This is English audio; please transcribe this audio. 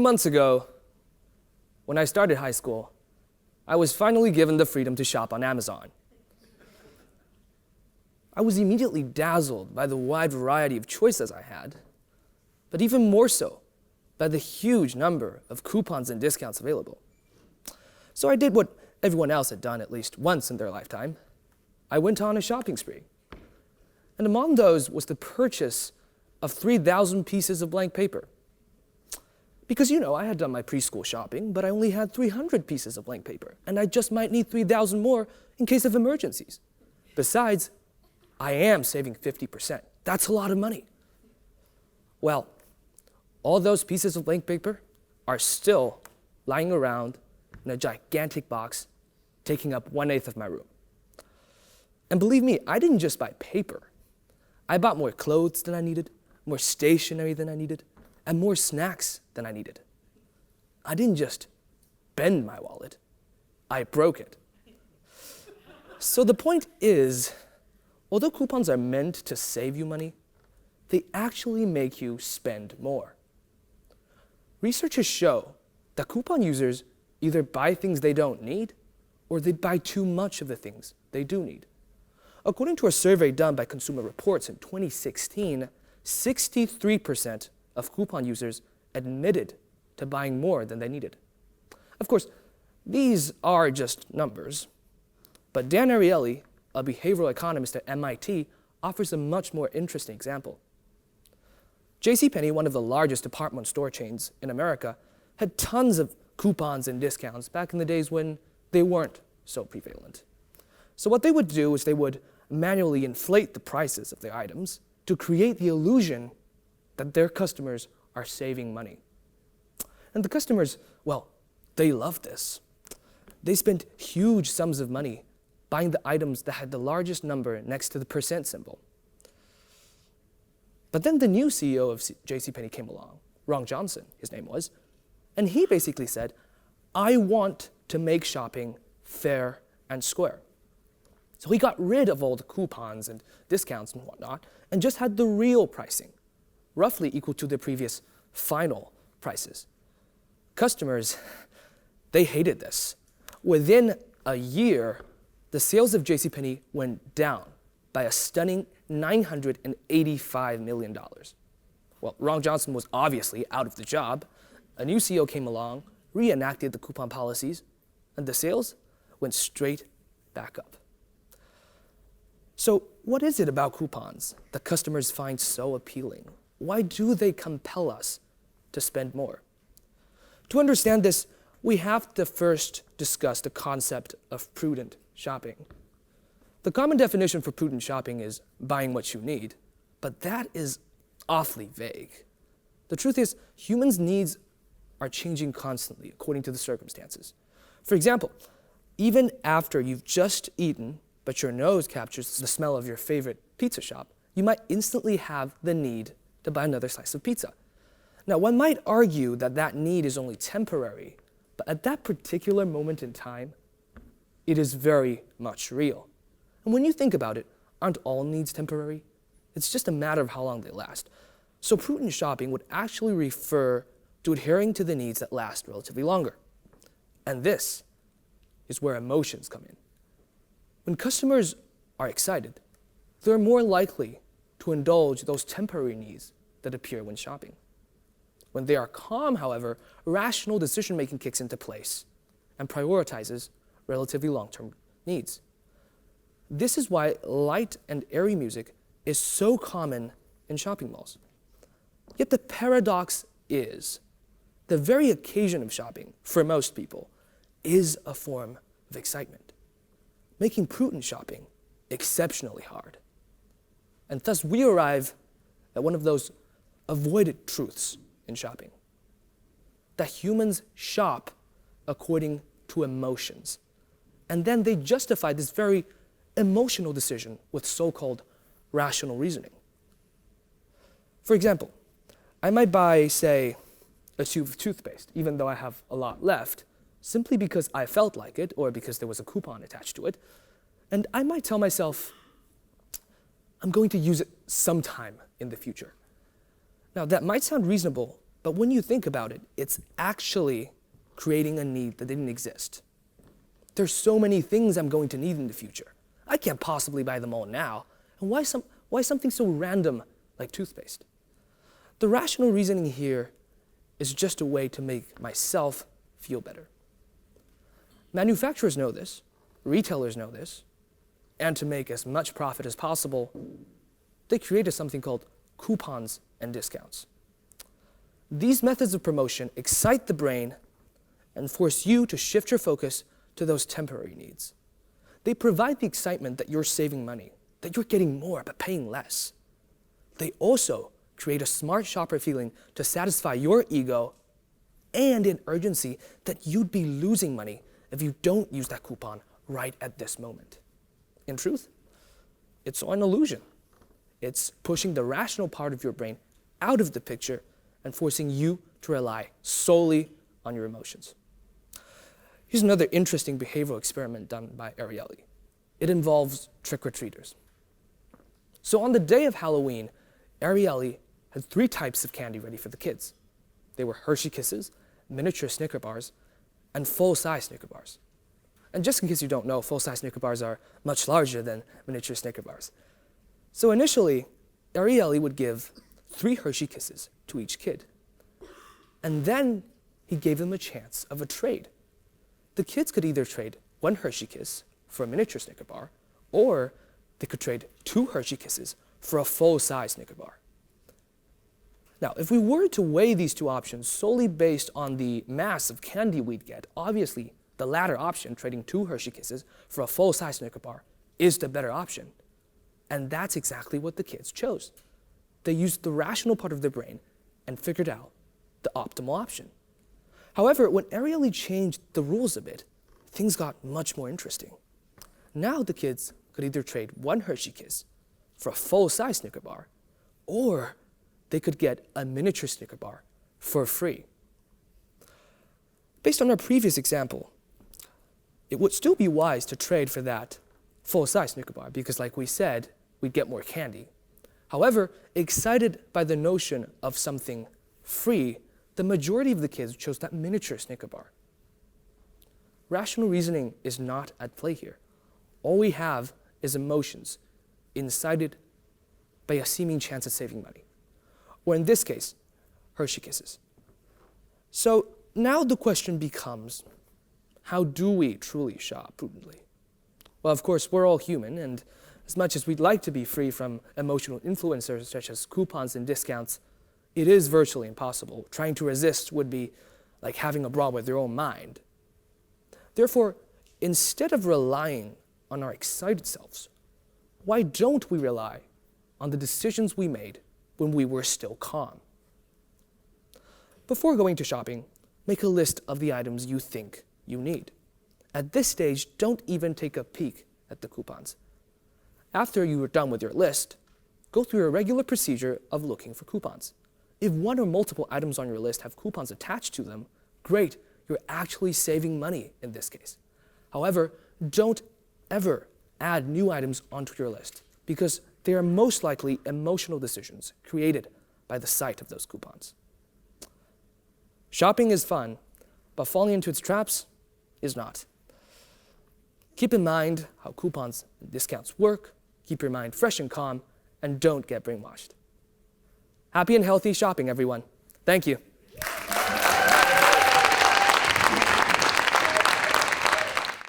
few months ago, when I started high school, I was finally given the freedom to shop on Amazon. I was immediately dazzled by the wide variety of choices I had, but even more so by the huge number of coupons and discounts available. So I did what everyone else had done at least once in their lifetime. I went on a shopping spree. And among those was the purchase of 3,000 pieces of blank paper. Because, I had done my preschool shopping, but I only had 300 pieces of blank paper, and I just might need 3,000 more in case of emergencies. Besides, I am saving 50%. That's a lot of money. Well, all those pieces of blank paper are still lying around in a gigantic box, taking up 1/8 of my room. And believe me, I didn't just buy paper. I bought more clothes than I needed, more stationery than I needed, and more snacks than I needed. I didn't just bend my wallet, I broke it. So the point is, although coupons are meant to save you money, they actually make you spend more. Researchers show that coupon users either buy things they don't need or they buy too much of the things they do need. According to a survey done by Consumer Reports in 2016, 63% of coupon users admitted to buying more than they needed. Of course, these are just numbers, but Dan Ariely, a behavioral economist at MIT, offers a much more interesting example. Penney, one of the largest department store chains in America, had tons of coupons and discounts back in the days when they weren't so prevalent. So what they would do is they would manually inflate the prices of their items to create the illusion that their customers are saving money. And the customers, well, they loved this. They spent huge sums of money buying the items that had the largest number next to the percent symbol. But then the new CEO of JCPenney came along, Ron Johnson, his name was, and he basically said, I want to make shopping fair and square. So he got rid of all the coupons and discounts and whatnot, and just had the real pricing, roughly equal to the previous final prices. Customers, they hated this. Within a year, the sales of JCPenney went down by a stunning $985 million. Well, Ron Johnson was obviously out of the job. A new CEO came along, reenacted the coupon policies, and the sales went straight back up. So what is it about coupons that customers find so appealing? Why do they compel us to spend more? To understand this, we have to first discuss the concept of prudent shopping. The common definition for prudent shopping is buying what you need, but that is awfully vague. The truth is, humans' needs are changing constantly according to the circumstances. For example, even after you've just eaten, but your nose captures the smell of your favorite pizza shop, you might instantly have the need to buy another slice of pizza. Now, one might argue that that need is only temporary, but at that particular moment in time, it is very much real. And when you think about it, aren't all needs temporary? It's just a matter of how long they last. So prudent shopping would actually refer to adhering to the needs that last relatively longer. And this is where emotions come in. When customers are excited, they're more likely to indulge those temporary needs that appear when shopping. When they are calm, however, rational decision-making kicks into place and prioritizes relatively long-term needs. This is why light and airy music is so common in shopping malls. Yet the paradox is, the very occasion of shopping, for most people, is a form of excitement, making prudent shopping exceptionally hard. And thus we arrive at one of those avoided truths in shopping, that humans shop according to emotions. And then they justify this very emotional decision with so-called rational reasoning. For example, I might buy, say, a tube of toothpaste, even though I have a lot left, simply because I felt like it or because there was a coupon attached to it. And I might tell myself, I'm going to use it sometime in the future. Now, that might sound reasonable But when you think about it, it's actually creating a need that didn't exist. There's so many things I'm going to need in the future. I can't possibly buy them all now. And why something so random like toothpaste? The rational reasoning here is just a way to make myself feel better. Manufacturers know this, retailers know this, and to make as much profit as possible, they created something called coupons and discounts. These methods of promotion excite the brain and force you to shift your focus to those temporary needs. They provide the excitement that you're saving money, that you're getting more but paying less. They also create a smart shopper feeling to satisfy your ego and an urgency that you'd be losing money if you don't use that coupon right at this moment. In truth, it's an illusion. It's pushing the rational part of your brain out of the picture and forcing you to rely solely on your emotions. Here's another interesting behavioral experiment done by Ariely. It involves trick-or-treaters. So on the day of Halloween, Ariely had 3 types of candy ready for the kids. They were Hershey Kisses, miniature Snicker bars, and full-size Snicker bars. And just in case you don't know, full-size Snicker bars are much larger than miniature Snicker bars. So initially, Ariely would give 3 Hershey Kisses to each kid. And then he gave them a chance of a trade. The kids could either trade 1 Hershey Kiss for a miniature Snicker bar, or they could trade 2 Hershey Kisses for a full-size Snicker bar. Now, if we were to weigh these 2 options solely based on the mass of candy we'd get, obviously the latter option, trading 2 Hershey Kisses for a full-size Snicker bar, is the better option. And that's exactly what the kids chose. They used the rational part of their brain and figured out the optimal option. However, when Ariely changed the rules a bit, things got much more interesting. Now the kids could either trade 1 Hershey Kiss for a full-size Snicker bar, or they could get a miniature Snicker bar for free. Based on our previous example, it would still be wise to trade for that full-size Snicker bar because, like we said, we'd get more candy. However, excited by the notion of something free, the majority of the kids chose that miniature Snicker bar. Rational reasoning is not at play here. All we have is emotions incited by a seeming chance of saving money. Or in this case, Hershey Kisses. So now the question becomes, how do we truly shop prudently? Well, of course, we're all human, and as much as we'd like to be free from emotional influencers such as coupons and discounts, it is virtually impossible. Trying to resist would be like having a brawl with your own mind. Therefore, instead of relying on our excited selves, why don't we rely on the decisions we made when we were still calm? Before going to shopping, make a list of the items you think you need. At this stage, don't even take a peek at the coupons. After you are done with your list, go through a regular procedure of looking for coupons. If 1 or multiple items on your list have coupons attached to them, great, you're actually saving money in this case. However, don't ever add new items onto your list because they are most likely emotional decisions created by the sight of those coupons. Shopping is fun, but falling into its traps is not. Keep in mind how coupons and discounts work, keep your mind fresh and calm, and don't get brainwashed. Happy and healthy shopping, everyone. Thank you.